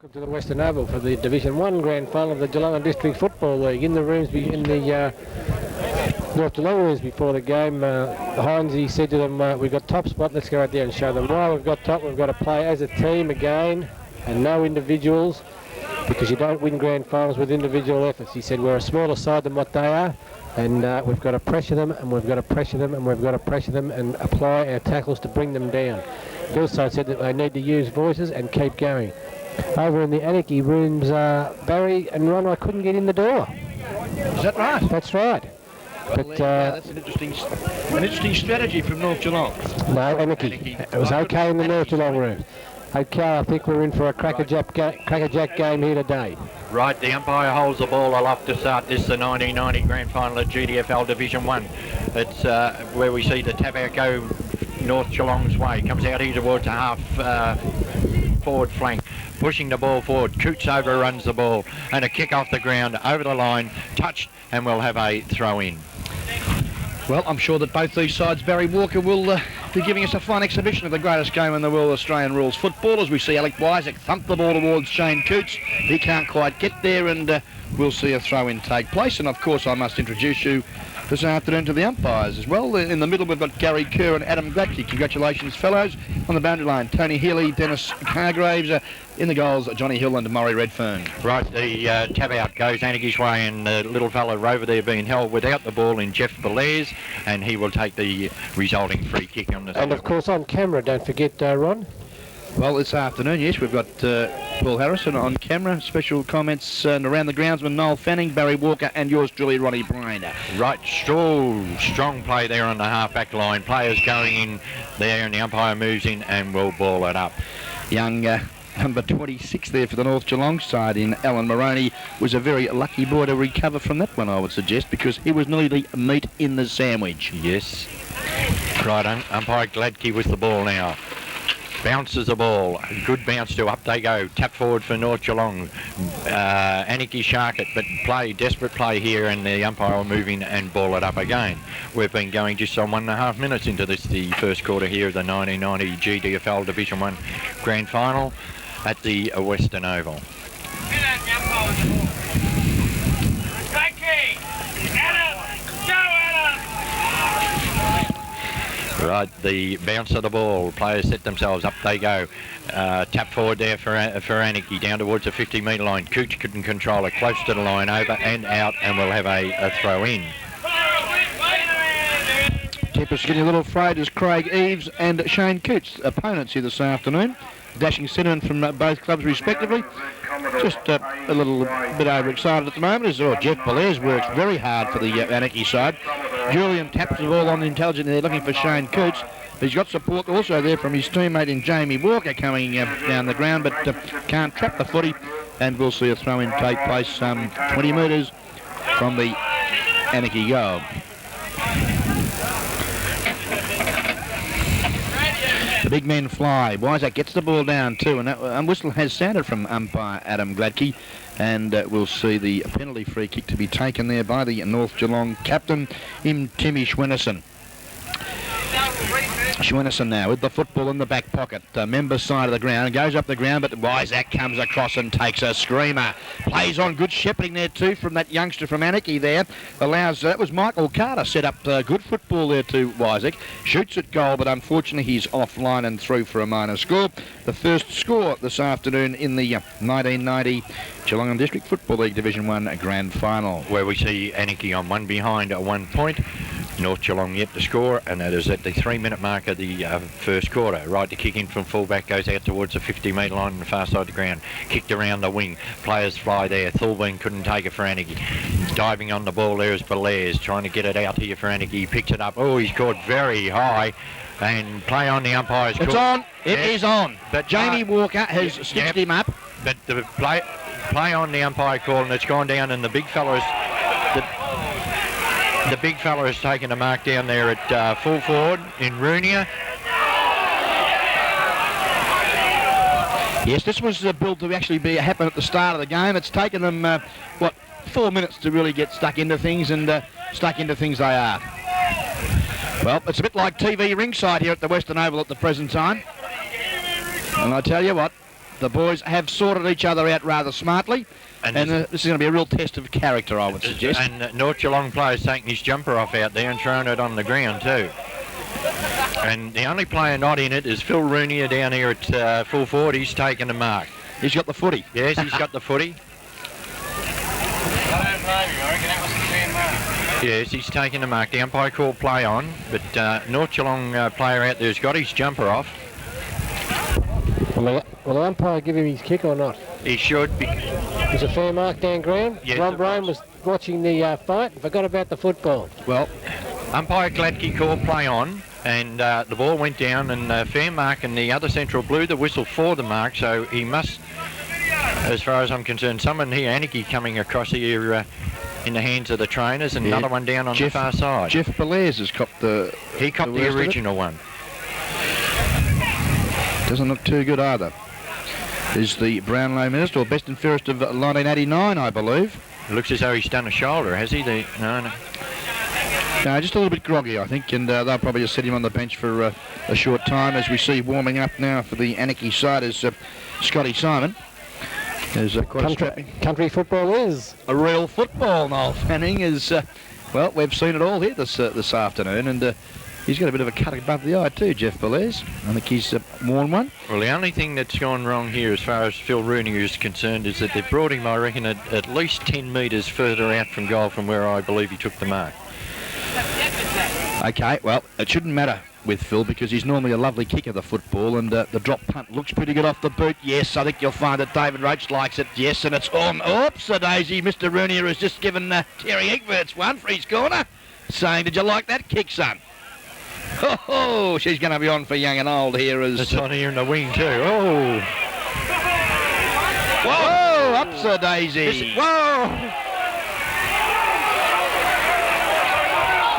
Welcome to the Western Oval for the Division 1 Grand Final of the Geelong District Football League. In the rooms, in the North Geelong rooms before the game, Heinze said to them, we've got top spot, let's go out there and show them why we've got top. We've got to play as a team again and no individuals, because you don't win grand finals with individual efforts. He said we're a smaller side than what they are, and we've got to pressure them, and we've got to pressure them, and we've got to pressure them and apply our tackles to bring them down. He also said that they need to use voices and keep going. Over in the Anakie rooms, Barry and Ron, I couldn't get in the door. Is that right? That's right. Well, but that's an interesting strategy from North Geelong. No, Anakie. It was okay in the North Geelong rooms. Okay, I think we're in for a crackerjack game here today. Right, the umpire holds the ball aloft to start this, the 1990 Grand Final at GDFL Division 1. It's where we see the tap out go North Geelong's way. Comes out here towards the half forward flank, pushing the ball forward. Coots overruns the ball, and a kick off the ground, over the line, touched, and we'll have a throw in. Well, I'm sure that both these sides, Barry Walker, will be giving us a fine exhibition of the greatest game in the world, Australian rules football, as we see Alec Wiseacke thump the ball towards Shane Coots. He can't quite get there, and we'll see a throw-in take place. And, of course, I must introduce you this afternoon to the umpires as well. In the middle, we've got Gary Kerr and Adam Gladkey. Congratulations, fellows. On the boundary line, Tony Healy, Dennis Cargraves. In the goals, Johnny Hill and Murray Redfern. Right, the tap out goes Anakie's way, and the little fella Rover there being held without the ball in Jeff Belair's, and he will take the resulting free kick on the... And, of course, on camera, don't forget, Ron. Well, this afternoon, yes, we've got Paul Harrison on camera. Special comments around the groundsman, Noel Fanning, Barry Walker, and yours truly, Ronnie Brainer. Right, strong play there on the half-back line. Players going in there, and the umpire moves in and will ball it up. Young number 26 there for the North Geelong side in Alan Moroney was a very lucky boy to recover from that one, I would suggest, because he was nearly meat in the sandwich. Yes. Right, umpire Gladkey with the ball now. Bounces the ball, good bounce to up they go, tap forward for North Geelong. Anakie shark it, but desperate play here, and the umpire will move in and ball it up again. We've been going just on 1.5 minutes into this, the first quarter here of the 1990 GDFL Division 1 Grand Final at the Western Oval. Right, the bounce of the ball, players set themselves, up they go. Tap forward there for Anakie, down towards the 50-metre line. Cooch couldn't control it, close to the line, over and out, and we'll have a throw in. Tempest getting a little afraid as Craig Eves and Shane Coots, opponents here this afternoon. Dashing sentiment from both clubs respectively. Just a little bit overexcited at the moment as Jeff Belair's works very hard for the Anakie side. Julian taps the ball on intelligently there, looking for Shane Coots. He's got support also there from his teammate in Jamie Walker coming down the ground, but can't trap the footy, and we'll see a throw-in take place some 20 metres from the Anakie goal. The big men fly. Wiseacke gets the ball down too, and whistle has sounded from umpire Adam Gladkey, and we'll see the penalty free kick to be taken there by the North Geelong captain, Timmy Schwennerson. Schwennerson now with the football in the back pocket, member side of the ground, goes up the ground, but Wiseacke comes across and takes a screamer. Plays on, good shepherding there too from that youngster from Anakie there. Allows, that was Michael Carter, set up good football there to Wiseacke. Shoots at goal, but unfortunately he's offline and through for a minor score. The first score this afternoon in the 1990 Geelong District Football League Division 1 Grand Final, where we see Anakie on one behind at 1 point. North Geelong yet to score, and that is at the 3-minute mark of the first quarter. Right, to kick in from fullback, goes out towards the 50-metre line on the far side of the ground. Kicked around the wing. Players fly there. Thulbeen couldn't take it for Anakie. Diving on the ball there is Belair's, trying to get it out here for Anakie. He picks it up. Oh, he's caught very high. And play on the umpire's call. It's on. It is on. But Jamie Walker has stitched him up. But the play on the umpire call, and it's gone down, and the big fella has taken a mark down there at full forward in Runia. Yes, this was billed to actually happen at the start of the game. It's taken them, 4 minutes to really get stuck into things, and stuck into things they are. Well, it's a bit like TV ringside here at the Western Oval at the present time. And I tell you what, The boys have sorted each other out rather smartly. And this is going to be a real test of character, I would suggest. And North Geelong player's taking his jumper off out there and throwing it on the ground too. And the only player not in it is Phil Rooney down here at full forward. He's taken a mark. He's got the footy. Yes, he's got the footy. Yes, he's taken a mark. The umpire called play on, but North Geelong player out there's got his jumper off. Will the umpire give him his kick or not? He should be. It's a fair mark down ground. Yes, Ron Bryan was watching the fight and forgot about the football. Well, umpire Gladkey called play on, and the ball went down, and fair mark, and the other central blew the whistle for the mark, so he must, as far as I'm concerned, someone here, Anakie, coming across here in the hands of the trainers, and another one down on the far side. Jeff Belair's has copped the... He copped the original one. Doesn't look too good either. Is the Brownlow Minister, or best and fairest of 1989, I believe. It looks as though he's done a shoulder, has he? No. No, just a little bit groggy, I think, and they'll probably just set him on the bench for a short time, as we see warming up now for the Anakie side is Scotty Simon. There's country football is a real football. Noel Fanning is, well, we've seen it all here this afternoon, and he's got a bit of a cut above the eye too, Jeff Belair's. I think he's worn one. Well, the only thing that's gone wrong here as far as Phil Rooney is concerned is that they've brought him, I reckon, at least 10 metres further out from goal from where I believe he took the mark. Okay, well, it shouldn't matter with Phil because he's normally a lovely kicker of the football, and the drop punt looks pretty good off the boot. Yes, I think you'll find that David Roach likes it. Yes, and it's on. Oops, a daisy. Mr. Rooney has just given Terry Egberts one for his corner, saying, "Did you like that kick, son?" Oh, she's going to be on for young and old here as... It's on here in the wing too. Oh! Whoa! Ups a daisy. Whoa!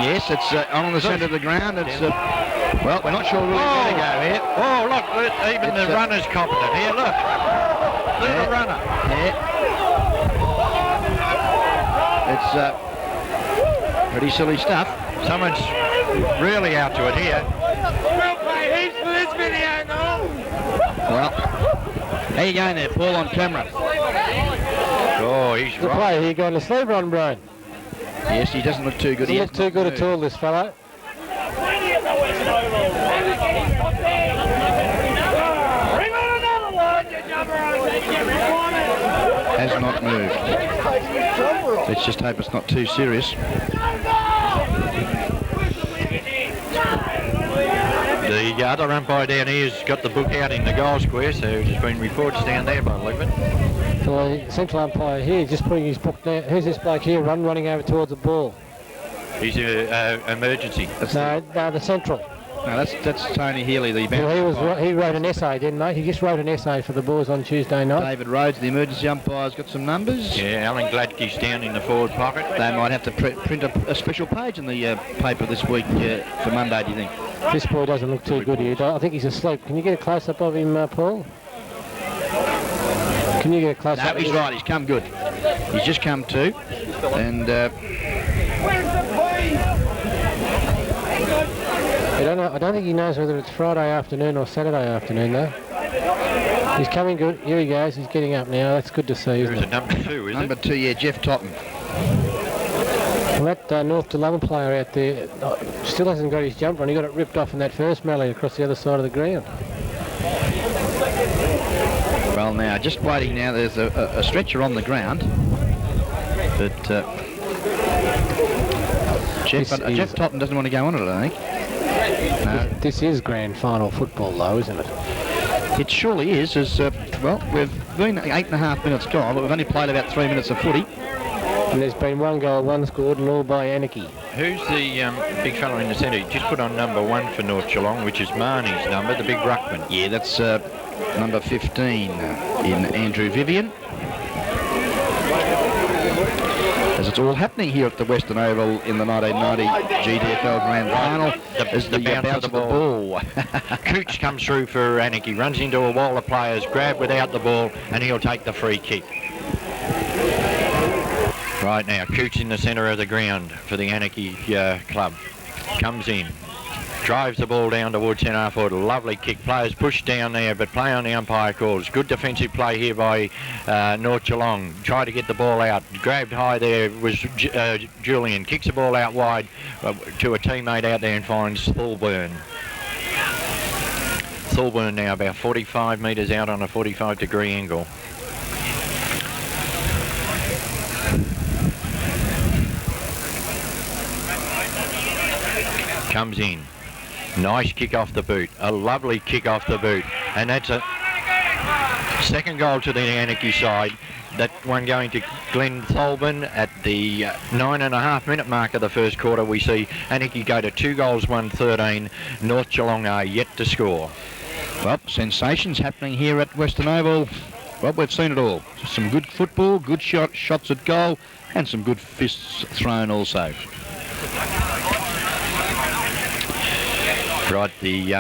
Yes, it's on the centre of the ground. It's well, we're not sure really where to go here. Oh, look, even the runner's competent. Here, look. Look, the runner. Yeah. It's pretty silly stuff. Someone's really out to it here. We'll pay heaps for this video, no? Well, how you going there, Paul, on camera? Oh, he's the player here going to sleep, Ron Bryan. Yes, he doesn't look too good. He doesn't look too good at all, this fellow. Has not moved. Let's just hope it's not too serious. The other umpire down here has got the book out in the goal square, so there's been reports down there by the look of it. The central umpire here just putting his book down. Who's this bloke here running over towards the ball? He's emergency. No, the central. No, that's Tony Healy, the well, he wrote an essay, didn't he? He just wrote an essay for the boys on Tuesday night. David Rhodes, the emergency umpire's got some numbers. Yeah, Alan Gladkey's down in the forward pocket. They might have to print a special page in the paper this week for Monday, do you think? This boy doesn't look too good here. I think he's asleep. Can you get a close-up of him, Paul? Can you get a close-up? No, he's right. He's come good. He's just come to. And... I don't think he knows whether it's Friday afternoon or Saturday afternoon, though. He's coming good. Here he goes. He's getting up now. That's good to see, isn't it? Number 2, is Number 2, yeah, Jeff Totten. Well, that North Geelong player out there still hasn't got his jumper on. He got it ripped off in that first melee across the other side of the ground. Well, now, just waiting now. There's a stretcher on the ground. But Jeff Totten doesn't want to go on it, I think. No. This is grand final football, though, isn't it? It surely is. As well, we've been 8.5 minutes gone, but we've only played about 3 minutes of footy. And there's been one goal, one scored, and all by Anakie. Who's the big fellow in the centre? He just put on number 1 for North Geelong, which is Marnie's number, the big ruckman. Yeah, that's number 15 in Andrew Vivian. As it's all happening here at the Western Oval in the 1990 GDFL Grand Final. As the bounce of the ball. Cooch comes through for Anakie, runs into a wall of players, grab without the ball, and he'll take the free kick. Right now, Cooch in the centre of the ground for the Anakie club. Comes in. drives the ball down towards centre half forward. Lovely kick. Players pushed down there, but play on the umpire calls. Good defensive play here by North Geelong. Tried to get the ball out. Grabbed high there was Julian. Kicks the ball out wide to a teammate out there and finds Thorburn. Thorburn now about 45 metres out on a 45-degree angle. Comes in. Nice kick off the boot. A lovely kick off the boot. And that's a second goal to the Anakie side. That one going to Glenn Thorburn at the 9.5-minute mark of the first quarter. We see Anakie go to 2 goals, 1-13. North Geelong are yet to score. Well, sensations happening here at Western Oval. Well, we've seen it all. Some good football, good shots at goal, and some good fists thrown also. Right, the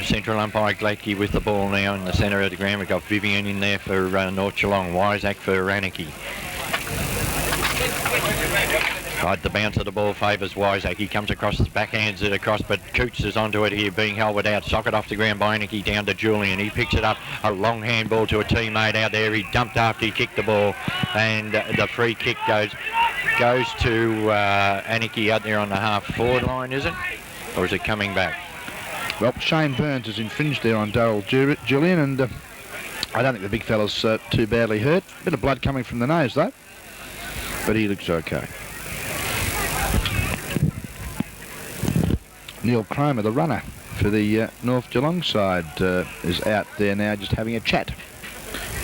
central umpire Gladkey with the ball now in the centre of the ground. We've got Vivian in there for North Geelong, Wysack for Anakie. Right, the bounce of the ball favours Wysack. He comes across, backhands it across, but Coots is onto it here, being held without. Socket off the ground by Anakie down to Julian. He picks it up, a long handball to a teammate out there. He dumped after he kicked the ball, and the free kick goes to Anakie out there on the half-forward line, is it? Or is it coming back? Well, Shane Burns has infringed there on Darryl Julian, and I don't think the big fella's too badly hurt. Bit of blood coming from the nose, though, but he looks okay. Neil Cromer, the runner for the North Geelong side, is out there now just having a chat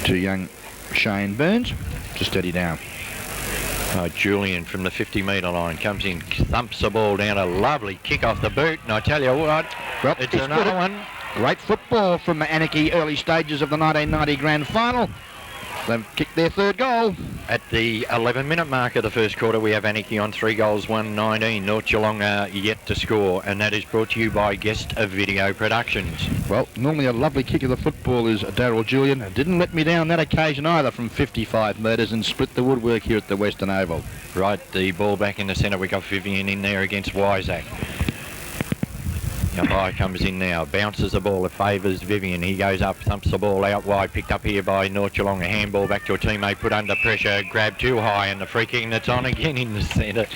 to young Shane Burns to steady down. Julian from the 50-metre line comes in, thumps the ball down, a lovely kick off the boot, and I tell you what, well, it's another one. Great football from Anakie, early stages of the 1990 grand final. They've kicked their third goal. At the 11-minute mark of the first quarter, we have Anakie on 3 goals, 1-19. North Geelong are yet to score, and that is brought to you by Guest of Video Productions. Well, normally a lovely kick of the football is Darryl Julian. Didn't let me down that occasion either from 55 metres and split the woodwork here at the Western Oval. Right, the ball back in the centre. We got Vivian in there against Wysack. Umpire comes in now, bounces the ball, it favours Vivian. He goes up, thumps the ball out wide, picked up here by North Geelong. A handball back to a teammate, put under pressure, grabbed too high, and the free kick that's on again in the centre.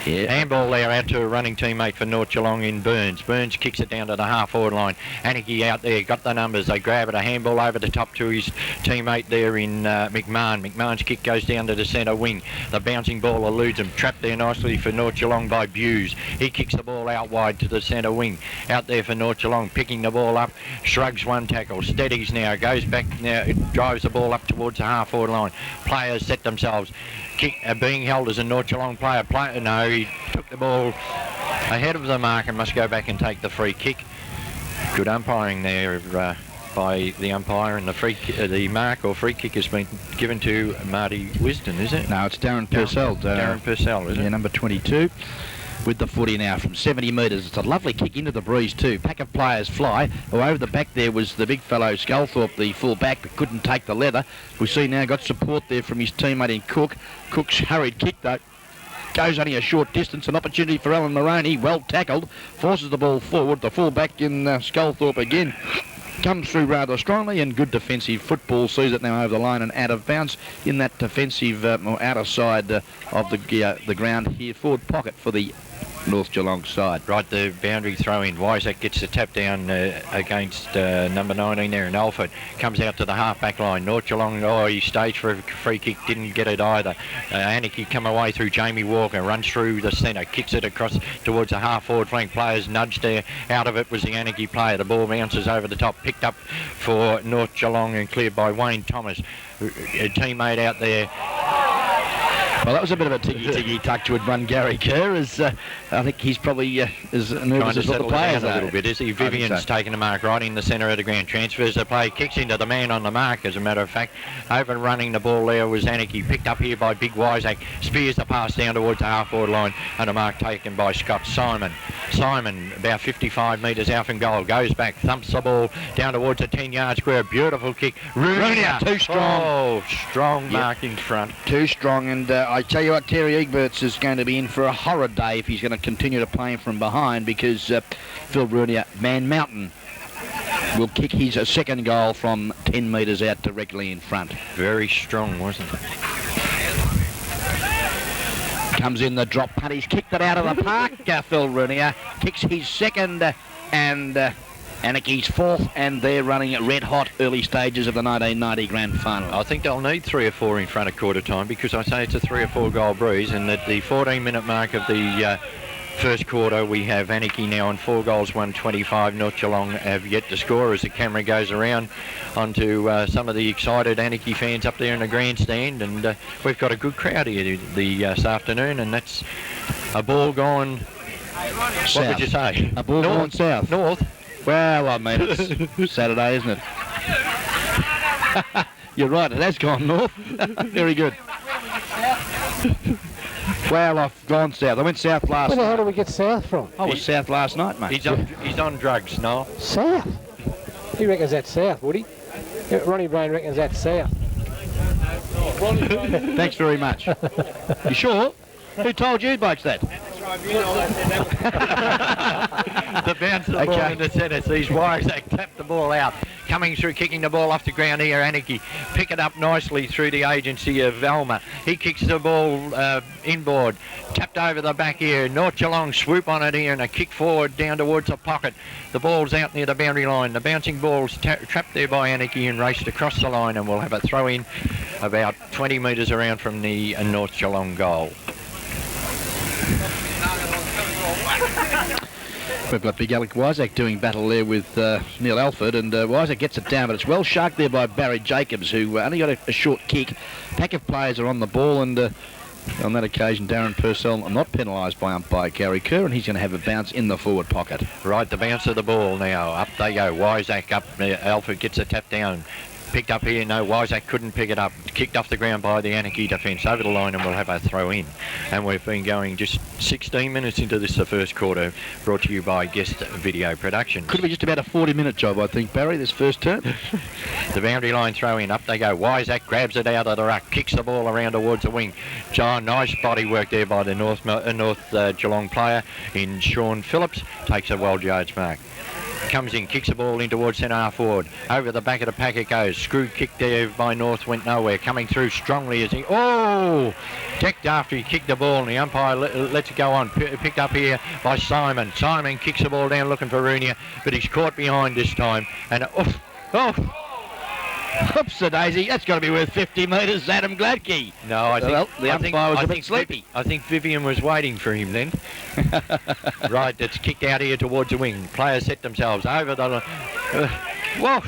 Yeah. Handball there out to a running teammate for North Geelong in Burns. Burns kicks it down to the half-forward line. Anakie out there, got the numbers. They grab it, a handball over the top to his teammate there in McMahon. McMahon's kick goes down to the centre wing. The bouncing ball eludes him. Trapped there nicely for North Geelong by Buse. He kicks the ball out wide to the centre wing. Out there for North Geelong, picking the ball up, shrugs one tackle, steadies now, goes back now, drives the ball up towards the half-forward line. Players set themselves. Being held as a North Geelong player. No, he took the ball ahead of the mark and must go back and take the free kick. Good umpiring there by the umpire, and the mark or free kick has been given to Marty Wisden, is it? No, it's Darren Purcell. Darren Purcell, is it? Yeah, number 22. With the footy now from 70 metres. It's a lovely kick into the breeze too. Pack of players fly. Over the back there was the big fellow Sculthorpe, the full back, but couldn't take the leather. We see now got support there from his teammate in Cook. Cook's hurried kick though goes only a short distance. An opportunity for Alan Moroney. Well tackled. Forces the ball forward. The full back in Sculthorpe again. Comes through rather strongly, and good defensive football sees it now over the line and out of bounds in that defensive or outer side of the ground here. Forward pocket for the North Geelong side. Right, the boundary throw in. Wysack gets the tap down against number 19 there in Alford. Comes out to the half-back line. North Geelong, he staged for a free kick, didn't get it either. Anakie come away through Jamie Walker, runs through the centre, kicks it across towards the half-forward flank. Players nudged there. Out of it was the Anakie player. The ball bounces over the top, picked up for North Geelong and cleared by Wayne Thomas. A teammate out there. Well, that was a bit of a tiggy-tack to run Gary Kerr, as I think he's probably as nervous as what the players a little bit, is he? Vivian's taking the mark right in the centre of the ground, transfers the play, kicks into the man on the mark, as a matter of fact. Overrunning the ball there was Anakie, picked up here by Big Wysack, spears the pass down towards the half-forward line, and a mark taken by Scott Simon. Simon, about 55 metres out from goal, goes back, thumps the ball down towards the 10-yard square, beautiful kick. Runia, too strong. Oh, strong mark in front. Too strong, and I tell you what, Terry Egberts is going to be in for a horrid day if he's going to continue to play him from behind, because Phil Rooney, Man Mountain, will kick his second goal from 10 metres out directly in front. Very strong, wasn't it? Comes in the drop punt. He's kicked it out of the park. Phil Rooney kicks his second and Anakie's fourth, and they're running at red hot early stages of the 1990 grand final. I think they'll need 3 or 4 in front of quarter time, because I say it's a 3 or 4 goal breeze, and at the 14-minute mark of the first quarter we have Anakie now on 4 goals, 125. North Geelong have yet to score as the camera goes around onto some of the excited Anakie fans up there in the grandstand, and we've got a good crowd here this afternoon, and that's a ball gone South. What would you say? A ball gone south. North. Well, I mean, it's Saturday, isn't it? You're right, it has gone north. Very good. Well, I've gone south. I went south last Where the hell night. did we get south from? I was south last night, mate. He's on drugs, Noel. South? He reckons that's south, would he? Ronnie Brain reckons that's south. Thanks very much. You sure? Who told you blokes that? The bounce of the ball in the centre sees Wyzak tap the ball out. Coming through, kicking the ball off the ground here, Anakie. Pick it up nicely through the agency of Velma. He kicks the ball inboard. Tapped over the back here. North Geelong swoop on it here and a kick forward down towards the pocket. The ball's out near the boundary line. The bouncing ball's trapped there by Anakie and raced across the line, and we'll have a throw in about 20 metres around from the North Geelong goal. We've got big Alec Wyzak doing battle there with Neil Alford, and Wyzak gets it down, but it's well sharked there by Barry Jacobs, who only got a short kick. Pack of players are on the ball, and on that occasion Darren Purcell not penalised by umpire Gary Kerr, and he's going to have a bounce in the forward pocket. Right, the bounce of the ball now. Up they go. Wyzak up. Alford gets a tap down. Picked up here, no, Wyzak couldn't pick it up. Kicked off the ground by the Anakie defence over the line, and we'll have a throw in. And we've been going just 16 minutes into this, the first quarter, brought to you by Guest Video Productions. Could be just about a 40-minute job, I think, Barry, this first turn. The boundary line throw in, up they go. Wyzak grabs it out of the ruck, kicks the ball around towards the wing. John, nice body work there by the North Geelong player in Sean Phillips, takes a well-judged mark. Comes in, kicks the ball in towards centre half forward. Over the back of the pack it goes. Screw kick there by North, went nowhere. Coming through strongly as he... Oh! Decked after he kicked the ball, and the umpire lets it go on. Picked up here by Simon. Simon kicks the ball down looking for Rooney, but he's caught behind this time. And Oops-a-daisy, that's got to be worth 50 metres, Adam Gladkey. No, I think the umpire was a bit sleepy. I think Vivian was waiting for him then. Right, it's kicked out here towards the wing. Players set themselves over the... Whoa!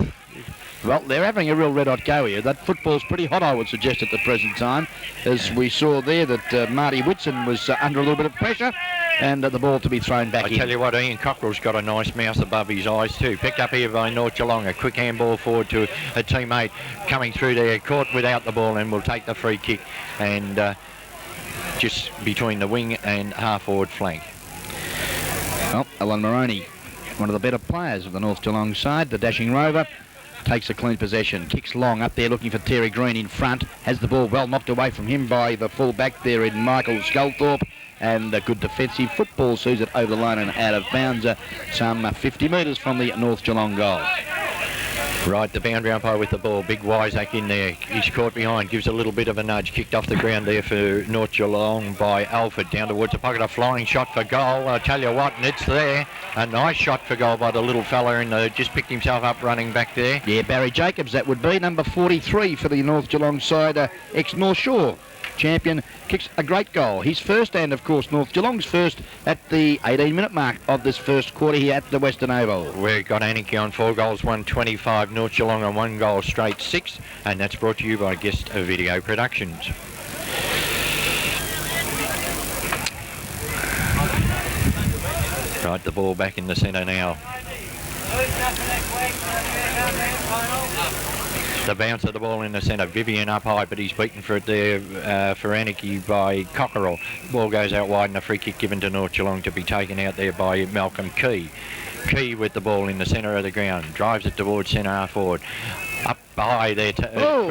Well, they're having a real red-hot go here. That football's pretty hot, I would suggest, at the present time. As we saw there that Marty Whitson was under a little bit of pressure, and the ball to be thrown back in. I tell you what, Ian Cockrell's got a nice mouse above his eyes too. Picked up here by North Geelong. A quick handball forward to a teammate coming through there. Caught without the ball, and will take the free kick. And just between the wing and half-forward flank. Well, Alan Moroney, one of the better players of the North Geelong side, the dashing rover, takes a clean possession, kicks long up there looking for Terry Green in front, has the ball well knocked away from him by the full back there in Michael Sculthorpe, and a good defensive football sees it over the line and out of bounds, some 50 metres from the North Geelong goal. Right, the boundary umpire with the ball. Big Wyzak in there. He's caught behind, gives a little bit of a nudge. Kicked off the ground there for North Geelong by Alford. Down towards the pocket, a flying shot for goal. I tell you what, and it's there. A nice shot for goal by the little fella, and just picked himself up running back there. Yeah, Barry Jacobs, that would be number 43 for the North Geelong side, ex-North Shore champion, kicks a great goal. His first, and of course North Geelong's first, at the 18-minute mark of this first quarter here at the Western Oval. We've got Anakie on 4 goals, 125. North Geelong on 1 goal straight, 6. And that's brought to you by Guest Video Productions. Right, the ball back in the centre now. The bounce of the ball in the centre. Vivian up high, but he's beaten for it there for Anakie by Cockerell. Ball goes out wide, and a free kick given to North Geelong to be taken out there by Malcolm Key. Key with the ball in the centre of the ground. Drives it towards centre half forward. Up high there for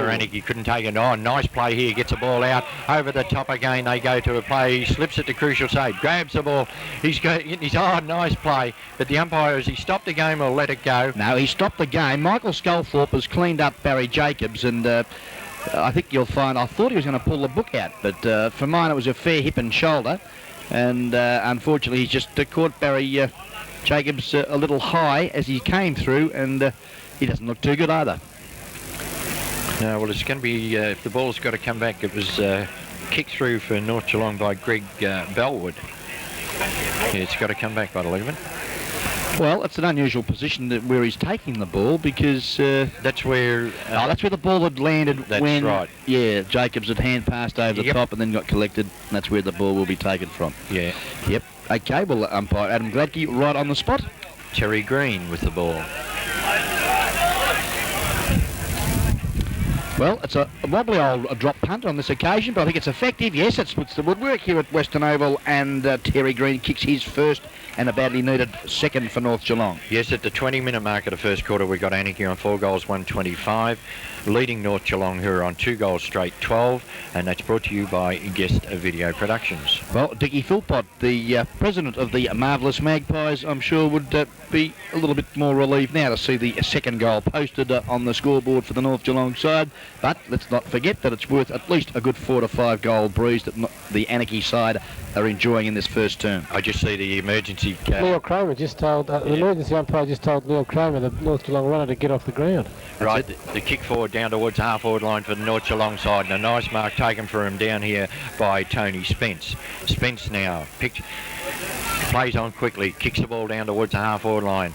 Anakie, couldn't take it. Oh, nice play here, gets the ball out, over the top again they go to a play, he slips at the crucial stage, grabs the ball, he's nice play, but the umpire, has he stopped the game or let it go? No, he stopped the game. Michael Sculthorpe has cleaned up Barry Jacobs, and I think you'll find, I thought he was going to pull the book out, but for mine it was a fair hip and shoulder, and unfortunately he's just caught Barry Jacobs a little high as he came through, and he doesn't look too good either. No, well, it's going to be, if the ball's got to come back, it was kicked through for North Geelong by Greg Bellwood. Yeah, it's got to come back by the look of it. Well, it's an unusual position where he's taking the ball, because that's where the ball had landed. That's when, right. Yeah, Jacobs had hand passed over the top and then got collected, and that's where the ball will be taken from. Yeah. Yep. Okay, well, umpire Adam Gladkey right on the spot. Terry Green with the ball. Well, it's a wobbly old drop punt on this occasion, but I think it's effective. Yes, it's the woodwork here at Western Oval, and Terry Green kicks his first and a badly needed second for North Geelong. Yes, at the 20-minute mark of the first quarter, we got Anakie on 4 goals, 125, leading North Geelong, who are on 2 goals straight, 12, and that's brought to you by Guest Video Productions. Well, Dickie Philpott, the president of the Marvellous Magpies, I'm sure would be a little bit more relieved now to see the second goal posted on the scoreboard for the North Geelong side, but let's not forget that it's worth at least a good 4 to 5 goal breeze that the Anakie side are enjoying in this first term. I just see the emergency... Leo Kramer just told, the emergency umpire just told Leo Kramer, the North Geelong runner, to get off the ground. Right, the kick forward down towards the half-forward line for the North Geelong side, and a nice mark taken for him down here by Tony Spence. Spence now plays on quickly, kicks the ball down towards the half-forward line.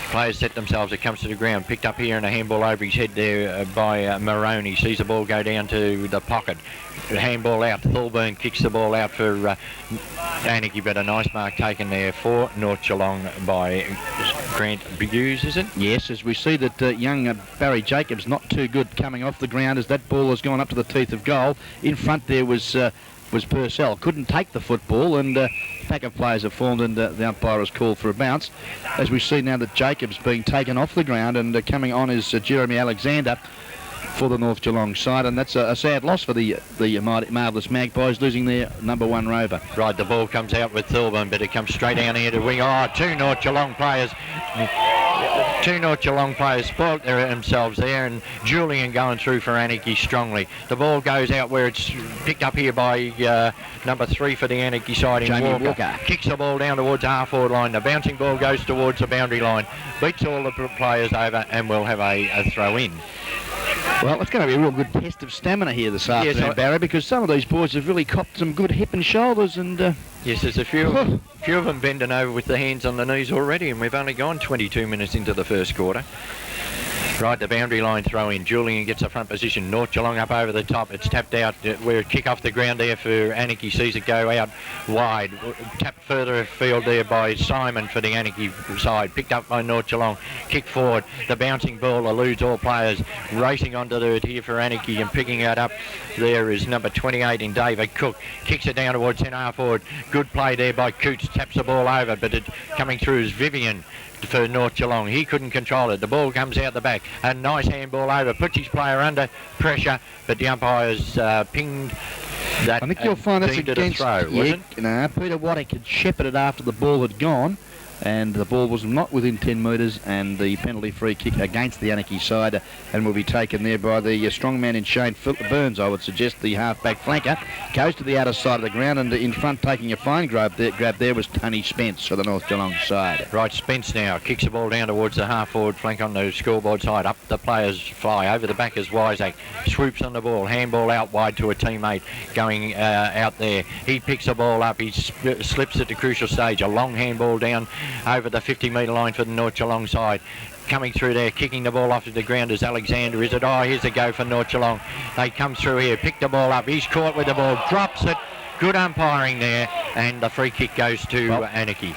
Players set themselves, it comes to the ground, picked up here and a handball over his head there by Maroney, sees the ball go down to the pocket. Handball out, Thorburn kicks the ball out for Anakie, but a nice mark taken there for North Geelong by Grant Hughes, is it? Yes, as we see that young Barry Jacobs not too good coming off the ground as that ball has gone up to the teeth of goal. In front there was Purcell, couldn't take the football, and a pack of players have formed, and the umpire has called for a bounce. As we see now that Jacobs being taken off the ground, and coming on is Jeremy Alexander for the North Geelong side, and that's a sad loss for the Marvellous Magpies, losing their number 1 rover. Right, the ball comes out with Thorburn, but it comes straight down here to wing. Oh, 2 North Geelong players spoilt themselves there, and Julian going through for Anakie strongly. The ball goes out where it's picked up here by number 3 for the Anakie side in Walker. Kicks the ball down towards the half-forward line. The bouncing ball goes towards the boundary line, beats all the players over, and will have a throw-in. Well, it's going to be a real good test of stamina here this afternoon, Barry, because some of these boys have really copped some good hip and shoulders, and... Yes, there's a few of them bending over with the hands on the knees already, and we've only gone 22 minutes into the first quarter. Right, the boundary line throw in. Julian gets a front position. North Geelong up over the top. It's tapped out. We're kick off the ground there for Anakie. Sees it go out wide. Tapped further afield there by Simon for the Anakie side. Picked up by North Geelong. Kick forward. The bouncing ball eludes all players. Racing onto it here for Anakie, and picking it up there is number 28 in David Cook. Kicks it down towards centre half forward. Good play there by Coots. Taps the ball over, but it coming through is Vivian for North Geelong. He couldn't control it. The ball comes out the back. A nice handball over. Puts his player under pressure, but the umpire's pinged that. I think you'll find that's against... throw, wasn't it? No, Peter Waddick had shepherded after the ball had gone, and the ball was not within 10 metres, and the penalty free kick against the Anakie side, and will be taken there by the strong man in Shane Burns, I would suggest, the half-back flanker. Goes to the outer side of the ground, and in front taking a fine grab there was Tony Spence for the North Geelong side. Right, Spence now kicks the ball down towards the half-forward flank on the scoreboard side. Up the players fly. Over the back is Wyzak. Swoops on the ball. Handball out wide to a teammate going out there. He picks the ball up. He slips at the crucial stage. A long handball down over the 50-metre line for the North Geelong side. Coming through there, kicking the ball off to the ground is Alexander. Is it? Oh, here's a go for North Geelong. They come through here, pick the ball up. He's caught with the ball, drops it. Good umpiring there. and the free kick goes to Anakie.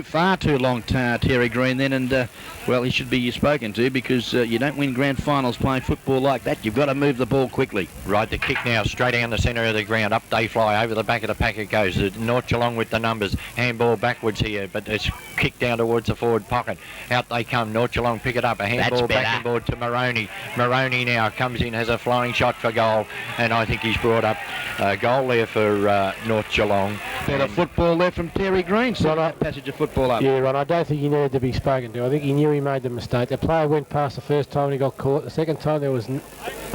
Far too long, Terry Green then, and well, he should be spoken to, because you don't win grand finals playing football like that. You've got to move the ball quickly. Right, the kick now straight down the centre of the ground. Up they fly, over the back of the pack it goes. North Geelong with the numbers. Handball backwards here, but it's kicked down towards the forward pocket. Out they come. North Geelong pick it up. A handball back inboard to Moroney. Moroney now comes in, has a flying shot for goal, and I think he's brought up a goal there for North Geelong. Better football there from Terry Green. So that passage of football up. Yeah, right. I don't think he needed to be spoken to. I think he knew he made the mistake. The player went past the first time and he got caught. The second time there was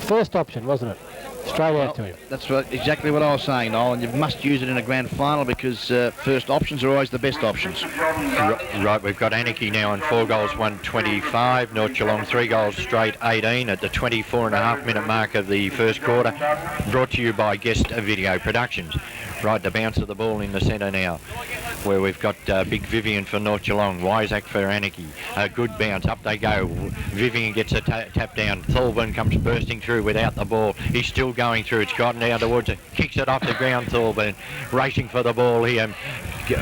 first option, wasn't it? Straight out to him. That's exactly what I was saying, Noel, and you must use it in a grand final, because first options are always the best options. Right, we've got Anakie now on 4 goals, 125. North Geelong 3 goals straight, 18 at the 24.5-minute mark of the first quarter. Brought to you by Guest Video Productions. Right, the bounce of the ball in the centre now, where we've got Big Vivian for North Geelong, Wiseack for Anakie. A good bounce, up they go. Vivian gets a tap down. Thorburn comes bursting through without the ball. He's still going through. It's gotten down towards it. Kicks it off the ground, Thorburn. Racing for the ball here,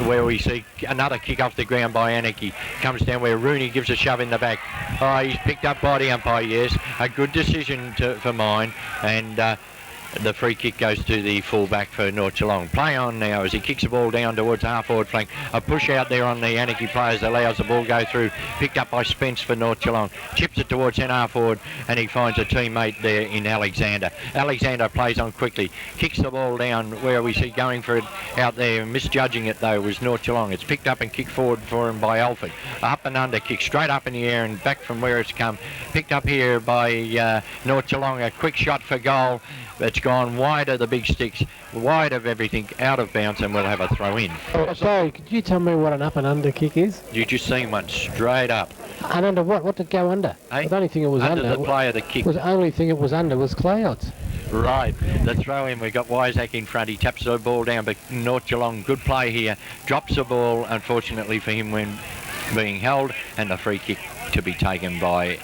where we see another kick off the ground by Anakie. Comes down where Rooney gives a shove in the back. Oh, he's picked up by the umpire, yes. A good decision for mine, and the free kick goes to the full-back for North Geelong. Play on now as he kicks the ball down towards half-forward flank. A push out there on the Anakie players allows the ball go through. Picked up by Spence for North Geelong. Chips it towards half-forward, and he finds a teammate there in Alexander. Alexander plays on quickly. Kicks the ball down where we see going for it out there. Misjudging it, though, was North Geelong. It's picked up and kicked forward for him by Alford. Up and under kick, straight up in the air and back from where it's come. Picked up here by North Geelong. A quick shot for goal. It's gone wide of the big sticks, wide of everything, out of bounds, and we'll have a throw in. Oh, sorry, could you tell me what an up and under kick is? You just seen one straight up. And under what? What did go under? Hey? The only thing it was under. The player that kicked. The only thing it was under was clouds. Right, the throw in, we've got Wiseack in front. He taps the ball down, but North Geelong, good play here. Drops the ball, unfortunately for him, when being held, and the free kick to be taken by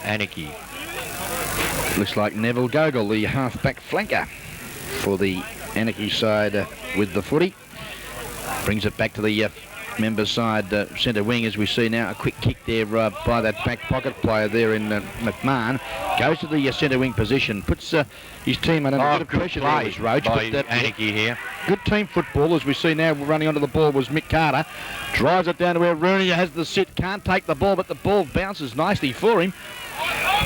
Anakie. Looks like Neville Gogol, the half-back flanker for the Anakie side with the footy. Brings it back to the members' side centre wing, as we see now. A quick kick there by that back pocket player there in McMahon. Goes to the centre wing position, puts his team under a bit of pressure there, was Roach. By Anakie here. Good team football, as we see now. Running onto the ball was Mick Carter. Drives it down to where Rooney has the sit. Can't take the ball, but the ball bounces nicely for him.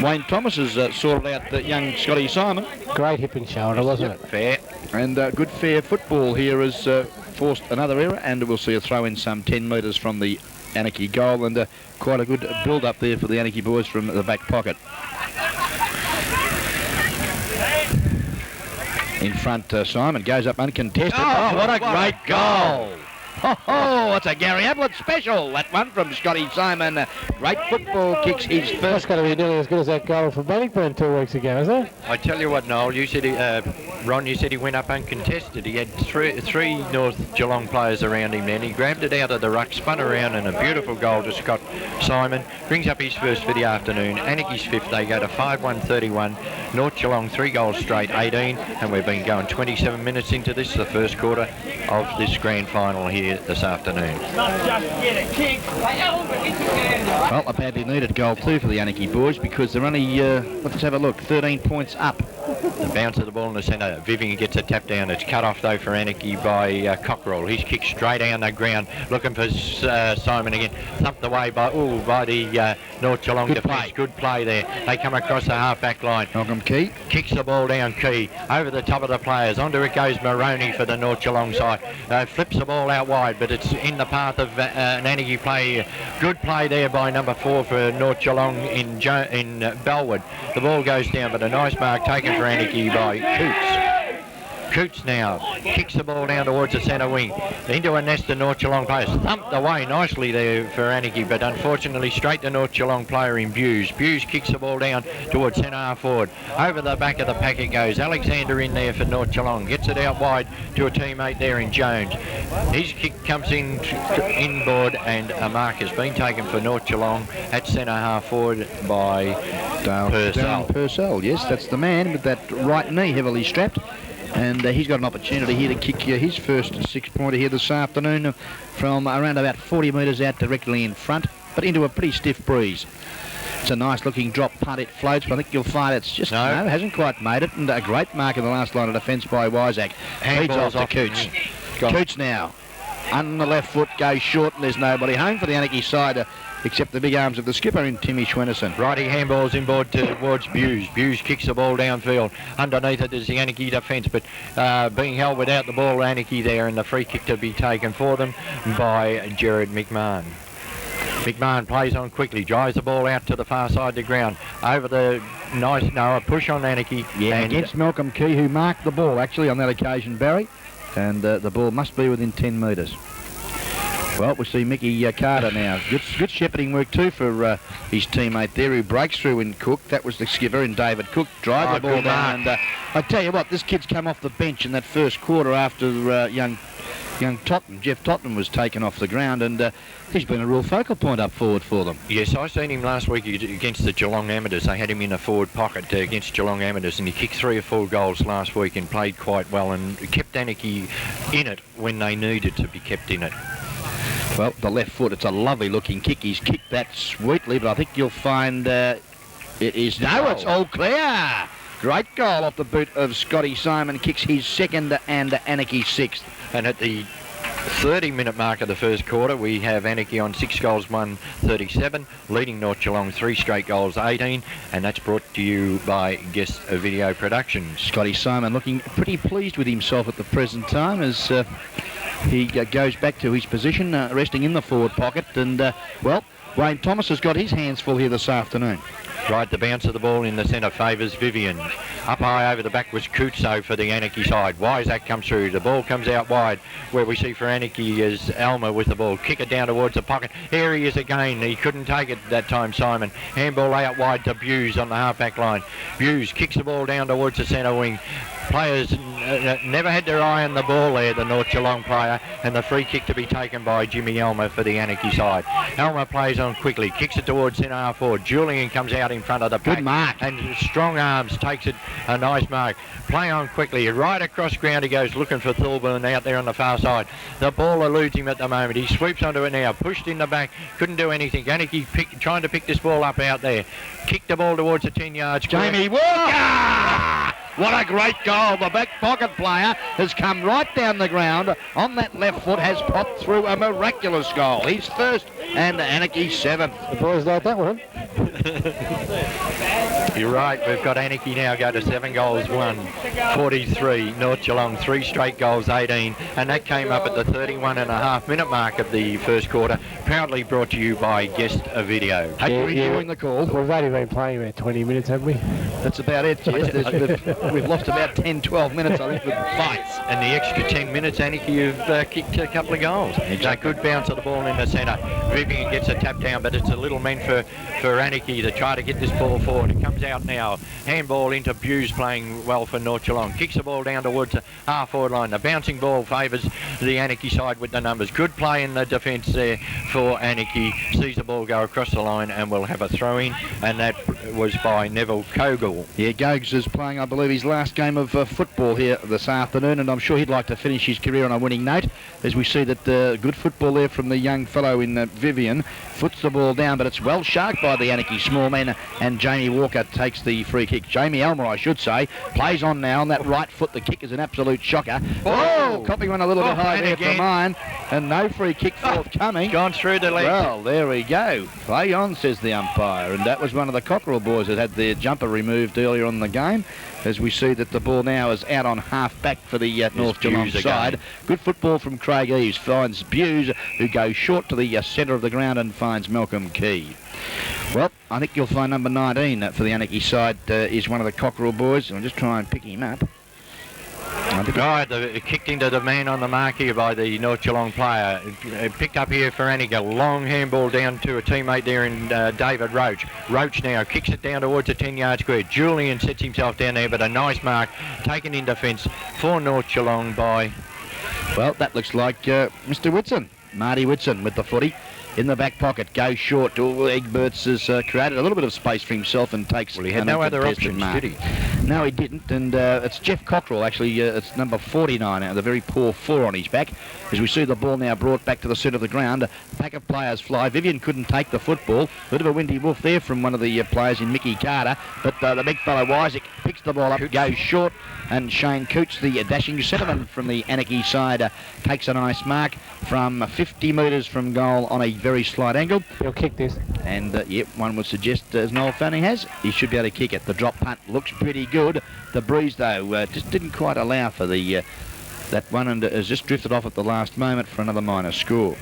Wayne Thomas has sorted out young Scotty Simon. Great hip and shoulder, wasn't it? Fair. And good fair football here has forced another error, and we'll see a throw in some 10 metres from the Anakie goal, and quite a good build-up there for the Anakie boys from the back pocket. In front, Simon goes up uncontested. Oh, what a great goal! Oh, it's a Gary Ablett special, that one from Scotty Simon. Great football, kicks his That's first. got to be nearly as good as that goal for Bannockburn 2 weeks ago, isn't it? I tell you what, Noel, you said Ron, you said he went up uncontested. He had three North Geelong players around him then. He grabbed it out of the ruck, spun around, and a beautiful goal to Scott Simon. Brings up his first for the afternoon. Anakie's fifth. They go to 5-1-31. North Geelong 3 goals straight, 18, and we've been going 27 minutes into this, the first quarter of this grand final here this afternoon. Well, a badly needed goal too for the Anakie boys, because they're only, let's have a look, 13 points up. The bounce of the ball in the centre. Vivian gets a tap down. It's cut off though for Anakie by Cockerell. He's kicked straight down the ground, looking for Simon again. Thumped away by the North Geelong defence. Good play there. They come across the half-back line. Malcolm Key kicks the ball down. Key over the top of the players. Onto it goes Moroney for the North Geelong side. Flips the ball out wide, but it's in the path of an Anakie play. Good play there by number 4 for North Geelong in Bellwood. The ball goes down, but a nice mark taken for Anakie by Coots. Coots now kicks the ball down towards the centre wing, into a nest of North Geelong players. Thumped away nicely there for Anakie, but unfortunately straight to North Geelong player in Buse. Buse kicks the ball down towards centre half forward. Over the back of the pack it goes. Alexander in there for North Geelong. Gets it out wide to a teammate there in Jones. His kick comes inboard, and a mark has been taken for North Geelong at centre half forward by Purcell. Purcell, yes, that's the man with that right knee heavily strapped. And he's got an opportunity here to kick his first 6-pointer here this afternoon from around about 40 metres out directly in front, but into a pretty stiff breeze. It's a nice looking drop punt. It floats, but I think you'll find it's just, no, hasn't quite made it. And a great mark in the last line of defence by Wyzak. Feeds off to Coots. Coots now on the left foot, goes short, and there's nobody home for the Anakie side except the big arms of the skipper in Timmy Schwennerson. Righty handballs inboard towards Buse. Buse kicks the ball downfield. Underneath it is the Anakie defence, but being held without the ball, Anakie there, and the free kick to be taken for them by Jared McMahon. McMahon plays on quickly, drives the ball out to the far side of the ground. Over the a push on Anakie. Yeah, against Malcolm Key, who marked the ball actually on that occasion, Barry. And the ball must be within 10 metres. Well, we see Mickey Carter now. Good shepherding work too for his teammate there, who breaks through in Cook. That was the skipper in David Cook. Drive the ball down. And I tell you what, this kid's come off the bench in that first quarter after young Tottenham, Jeff Tottenham, was taken off the ground, and he's been a real focal point up forward for them. Yes, I seen him last week against the Geelong Amateurs. They had him in the forward pocket against Geelong Amateurs, and he kicked 3 or 4 goals last week and played quite well and kept Anakie in it when they needed to be kept in it. Well, the left foot, it's a lovely looking kick. He's kicked that sweetly, but I think you'll find it is... No, it's all clear! Great goal off the boot of Scotty Simon. Kicks his second and Anakie 6th. And at the 30-minute mark of the first quarter, we have Anakie on 6 goals, 137, leading North Geelong 3 straight goals, 18, and that's brought to you by Guest Video Productions. Scotty Simon looking pretty pleased with himself at the present time as he goes back to his position, resting in the forward pocket, and, well, Wayne Thomas has got his hands full here this afternoon. Right, the bounce of the ball in the centre favours Vivian. Up high over the back was Kutso for the Anakie side. Wyzak comes through. The ball comes out wide, where we see for Anakie is Alma with the ball. Kick it down towards the pocket. Here he is again. He couldn't take it that time, Simon. Handball out wide to Buse on the half-back line. Buse kicks the ball down towards the centre wing. Players never had their eye on the ball there, the North Geelong player, and the free kick to be taken by Jimmy Alma for the Anakie side. Alma plays on quickly, kicks it towards centre half forward. Julian comes out in front of the pack. Good mark. And strong arms takes it, a nice mark. Play on quickly, right across ground he goes, looking for Thorburn out there on the far side. The ball eludes him at the moment. He sweeps onto it now, pushed in the back, couldn't do anything. Anakie trying to pick this ball up out there. Kicked the ball towards the 10 yards. Jamie Walker! What a great goal. The back pocket player has come right down the ground on that left foot, has popped through a miraculous goal. He's first and Anakie 7th. The boys like that one. You're right, we've got Anakie now go to 7 goals, 143. North Geelong 3 straight goals, 18. And that came up at the 31.5-minute mark of the first quarter. Proudly brought to you by Guest Video. Are you enjoying the call? We've only been playing about 20 minutes, haven't we? That's about it, yes. We've lost about 10, 12 minutes, I think, with fights. And the extra 10 minutes, Anakie have kicked a couple of goals. It's a good bounce of the ball in the centre. Vivian gets a tap down, but it's a little meant for Anakie to try to get this ball forward. It comes out now. Handball into Buse, playing well for North Geelong. Kicks the ball down towards the half-forward line. The bouncing ball favours the Anakie side with the numbers. Good play in the defence there for Anakie. Sees the ball go across the line and will have a throw-in, and that was by Neville Kogel. Yeah, Gogs is playing, I believe, his last game of football here this afternoon, and I'm sure he'd like to finish his career on a winning note, as we see that good football there from the young fellow in Vivian. Foots the ball down, but it's well sharked by the Anakie small men, and Jamie Walker takes the free kick. Jamie Elmer, I should say, plays on now on that right foot. The kick is an absolute shocker. Oh, copying one a little bit high there for mine, and no free kick forthcoming. Gone through the leg. Well, there we go. Play on, says the umpire, and that was one of the Cockerell boys that had their jumper removed earlier on in the game, as we see that the ball now is out on half-back for the North Geelong side. Good football from Craig Eves, finds Buse, who goes short to the centre of the ground and finds Malcolm Key. Well, I think you'll find number 19 for the Anakie side is one of the Cockerell boys. I'll just try and pick him up. Right, kicked into the man on the mark here by the North Geelong player. Picked up here for Anakie. Long handball down to a teammate there in David Roach. Roach now kicks it down towards the 10-yard square. Julian sets himself down there, but a nice mark taken in defence for North Geelong by... Well, that looks like Mr. Whitson. Marty Whitson with the footy. in the back pocket, goes short. Egberts has created a little bit of space for himself and takes. Well, he had no other options, did he? No, he didn't, and it's Jeff Cockrell, actually. It's number 49 now, the very poor 4 on his back. As we see the ball now brought back to the centre of the ground, a pack of players fly. Vivian couldn't take the football. Bit of a windy wolf there from one of the players in Mickey Carter, but the big fellow Isaac picks the ball up, goes short, and Shane Coots, the dashing centreman from the Anakie side, takes a nice mark from 50 metres from goal on a very slight angle. He'll kick this. And, yep, one would suggest, as Noel Fanning has, he should be able to kick it. The drop punt looks pretty good. The breeze, though, just didn't quite allow for the that one, and has just drifted off at the last moment for another minor score.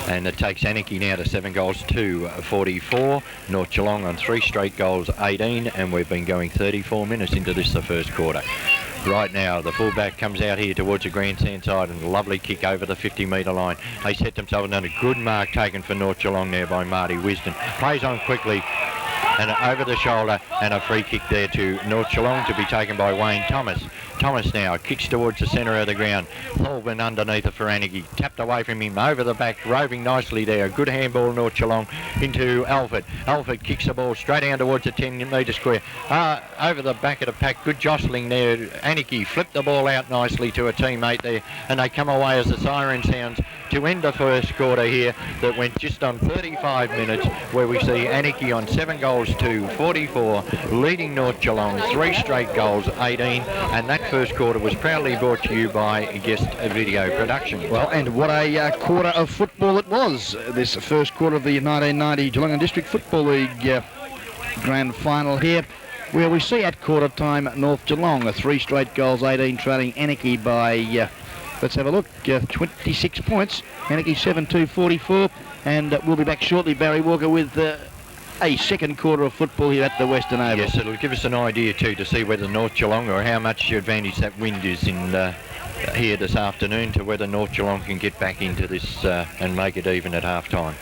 And it takes Anakie now to 7 goals to 44. North Geelong on 3 straight goals, 18, and we've been going 34 minutes into this, the first quarter. Right now, the fullback comes out here towards the grandstand side, and a lovely kick over the 50-metre line. They set themselves on a good mark taken for North Geelong there by Marty Wisdom. Plays on quickly, and over the shoulder, and a free kick there to North Geelong to be taken by Wayne Thomas. Thomas now kicks towards the centre of the ground. Thorburn underneath it for Anakie. Tapped away from him, over the back, roving nicely there. Good handball, North Geelong, into Alford. Alford kicks the ball straight down towards the 10-metre square. Over the back of the pack, good jostling there. Anakie flipped the ball out nicely to a teammate there, and they come away as the siren sounds to end the first quarter here that went just on 35 minutes, where we see Anakie on 7 goals to 44, leading North Geelong 3 straight goals, 18, and that first quarter was proudly brought to you by Guest Video Production. Well, and what a quarter of football it was, this first quarter of the 1990 Geelong District Football League grand final here, where we see at quarter time North Geelong 3 straight goals, 18, trailing Anakie by let's have a look, 26 points. Anakie 7-2-44, and we'll be back shortly, Barry Walker, with a second quarter of football here at the Western Oval. Yes, it'll give us an idea too to see whether North Geelong, or how much advantage that wind is in here this afternoon, to whether North Geelong can get back into this and make it even at half time.